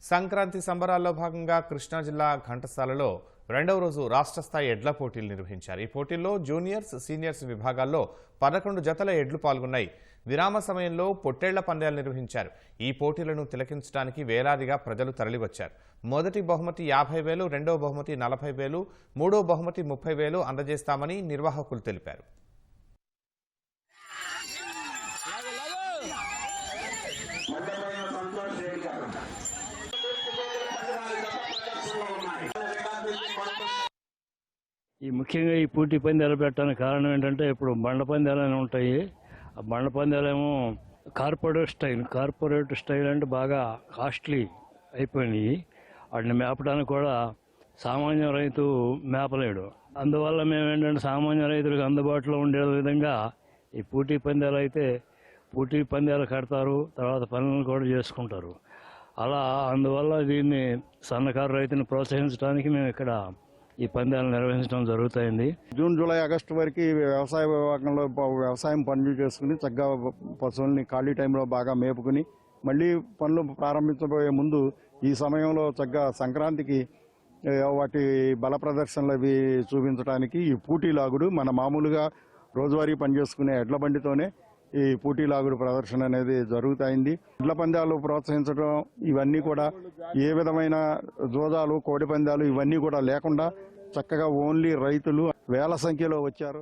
సంక్రాంతి సంబరాల్లో భాగంగా కృష్ణా జిల్లా ఘంటసాలలో రెండవ రోజు రాష్ట్ర స్థాయి ఎడ్ల పోటీలు నిర్వహించారు. ఈ పోటీల్లో జూనియర్స్, సీనియర్స్ విభాగాల్లో 11 జతల ఎడ్లు పాల్గొన్నాయి. విరామ సమయంలో పొట్టేళ్ల పందాలు నిర్వహించారు. ఈ పోటీలను తిలకించడానికి వేలాదిగా ప్రజలు తరలివచ్చారు. మొదటి బహుమతి 50,000, రెండవ బహుమతి 40,000, మూడో బహుమతి 30,000 అందజేస్తామని నిర్వాహకులు తెలిపారు. ముఖ్యంగా ఈ పోటీ పందాలు పెట్టడానికి కారణం ఏంటంటే, ఇప్పుడు బండ పందాలు అని ఉంటాయి. ఆ బండ పందాలేమో కార్పొరేట్ స్టైల్ అంటే బాగా కాస్ట్లీ అయిపోయినాయి. వాటిని మేపడానికి కూడా సామాన్య రైతు మేపలేడు. అందువల్ల మేము ఏంటంటే సామాన్య రైతులకు అందుబాటులో ఉండే విధంగా ఈ పోటీ పందాలు అయితే పోటీ పందాలు కడతారు, తర్వాత పనులను కూడా చేసుకుంటారు. అలా అందువల్ల దీన్ని సన్నకారు రైతుని ప్రోత్సహించడానికి మేము ఇక్కడ ఈ పందాలు నిర్వహించడం జరుగుతుంది. జూన్, జూలై, ఆగస్టు వరకు వ్యవసాయ విభాగంలో వ్యవసాయం పనులు చేసుకుని చక్కగా పశువుల్ని ఖాళీ టైంలో బాగా మేపుకుని మళ్ళీ పనులు ప్రారంభించబోయే ముందు ఈ సమయంలో చక్కగా సంక్రాంతికి వాటి బల ప్రదర్శనలు అవి చూపించడానికి ఈ పూటీలాగుడు మన మామూలుగా రోజువారీ పనిచేసుకునే ఎడ్ల బండితోనే ఈ పూటీలాగుడు ప్రదర్శన అనేది జరుగుతాయింది. ఎడ్ల పందాలు ప్రోత్సహించడం ఇవన్నీ కూడా ఏ విధమైన జోదాలు, కోడి పందాలు ఇవన్నీ కూడా లేకుండా చక్కగా ఓన్లీ రైతులు వేల సంఖ్యలో వచ్చారు.